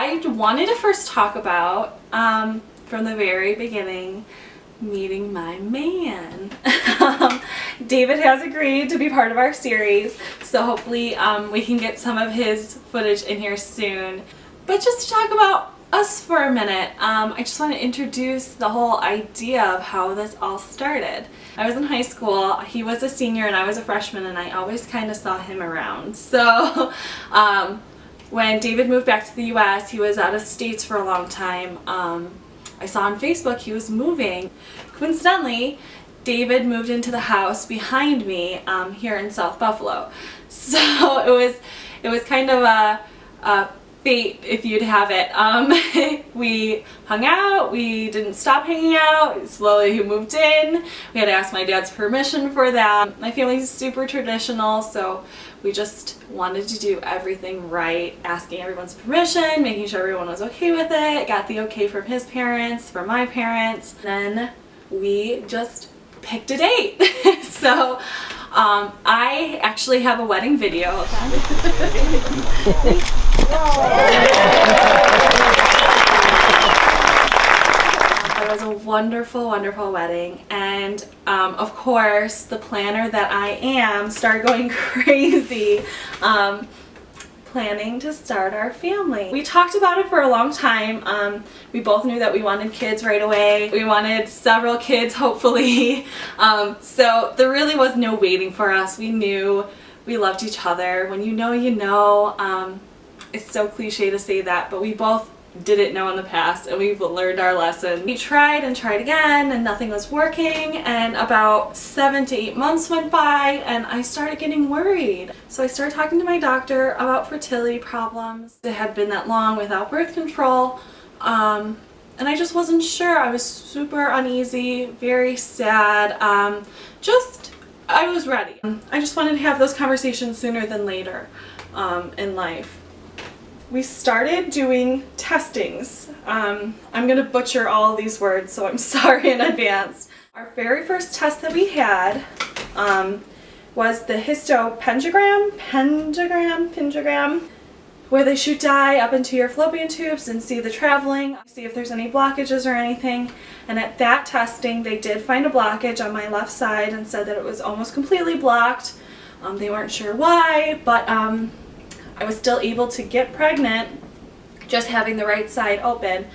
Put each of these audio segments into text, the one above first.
I wanted to first talk about, from the very beginning, meeting my man. David has agreed to be part of our series, so hopefully we can get some of his footage in here soon. But just to talk about us for a minute, I just want to introduce the whole idea of how this all started. I was in high school, he was a senior and I was a freshman, and I always kind of saw him around. So when David moved back to the US, he was out of states for a long time. I saw on Facebook he was moving. Coincidentally, David moved into the house behind me here in South Buffalo. So it was kind of a fate, if you'd have it. We hung out, we didn't stop hanging out, slowly he moved in. We had to ask my dad's permission for that. My family's super traditional, so we just wanted to do everything right, asking everyone's permission, making sure everyone was okay with it, got the okay from his parents, from my parents, then we just picked a date. So I actually have a wedding video. It was a wonderful, wonderful wedding, and of course the planner that I am started going crazy planning to start our family. We talked about it for a long time. We both knew that we wanted kids right away. We wanted several kids, hopefully. So there really was no waiting for us. We knew we loved each other. When you know, you know. It's so cliche to say that, but we both didn't know in the past, and we've learned our lesson. We tried and tried again, and nothing was working, and about 7 to 8 months went by, and I started getting worried. So I started talking to my doctor about fertility problems. It had been that long without birth control, and I just wasn't sure. I was super uneasy, very sad, I was ready. I just wanted to have those conversations sooner than later in life. We started doing testings. I'm going to butcher all of these words, so I'm sorry in advance. Our very first test that we had was the histopentogram, where they shoot dye up into your fallopian tubes and see the traveling, see if there's any blockages or anything. And at that testing, they did find a blockage on my left side and said that it was almost completely blocked. They weren't sure why, but I was still able to get pregnant just having the right side open,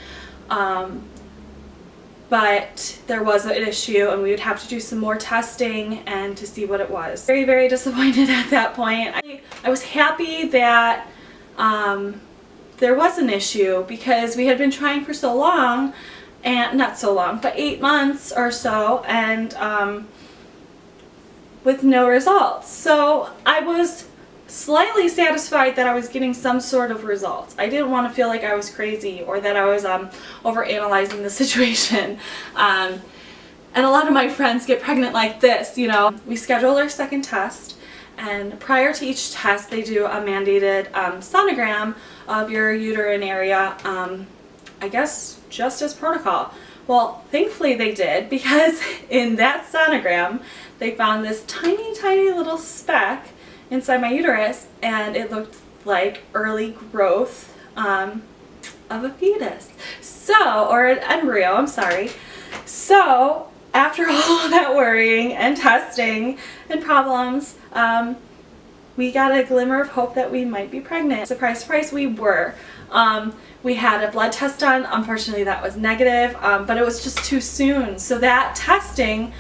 but there was an issue and we would have to do some more testing and to see what it was. Very, very disappointed at that point. I was happy that there was an issue because we had been trying for so long, and not so long, but 8 months or so, and with no results. So I was slightly satisfied that I was getting some sort of results. I didn't want to feel like I was crazy or that I was overanalyzing the situation. And a lot of my friends get pregnant like this, you know. We scheduled our second test, and prior to each test they do a mandated sonogram of your uterine area, I guess just as protocol. Well, thankfully they did, because in that sonogram they found this tiny, tiny little speck inside my uterus, and it looked like early growth of a fetus. So, or an embryo, I'm sorry. So, after all of that worrying and testing and problems, we got a glimmer of hope that we might be pregnant. Surprise, surprise, we were. We had a blood test done. Unfortunately, that was negative, but it was just too soon. So that testing,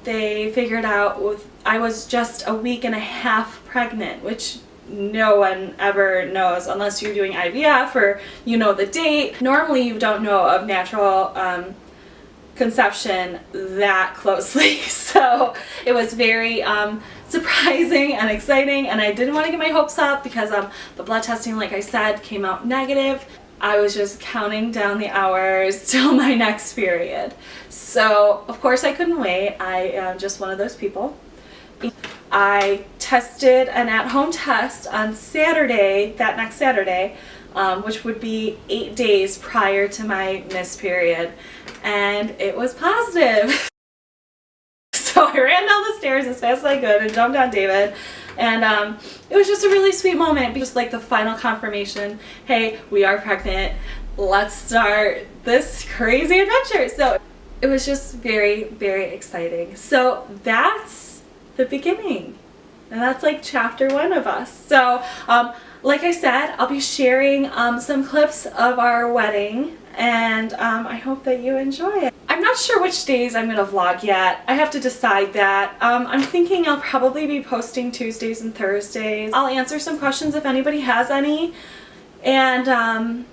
they figured out I was just a week and a half pregnant, which no one ever knows unless you're doing IVF or you know the date. Normally you don't know of natural conception that closely. So it was very surprising and exciting, and I didn't want to get my hopes up because the blood testing, like I said, came out negative. I was just counting down the hours till my next period. So of course I couldn't wait. I am just one of those people. I tested an at-home test on Saturday, that next Saturday, which would be 8 days prior to my missed period, and it was positive. So I ran down the stairs as fast as I could and jumped on David. And it was just a really sweet moment, just like the final confirmation, hey, we are pregnant, let's start this crazy adventure. So it was just very, very exciting. So that's the beginning, and that's like chapter 1 of us. So like I said, I'll be sharing some clips of our wedding, and I hope that you enjoy it. I'm not sure which days I'm going to vlog yet. I have to decide that. I'm thinking I'll probably be posting Tuesdays and Thursdays. I'll answer some questions if anybody has any, and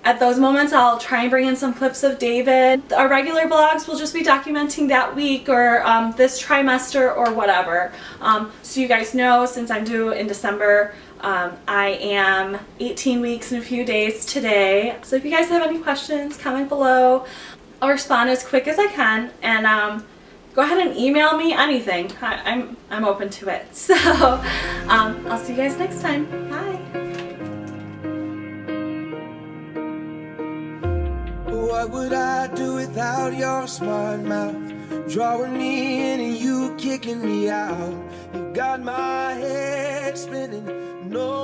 at those moments I'll try and bring in some clips of David. Our regular vlogs will just be documenting that week or this trimester or whatever. So you guys know, since I'm due in December, I am 18 weeks and a few days today. So if you guys have any questions, comment below. I'll respond as quick as I can, and go ahead and email me anything. I'm open to it. So I'll see you guys next time. Bye. What would I do without your smart mouth? Drawing me in and you kicking me out. You got my head spinning. No.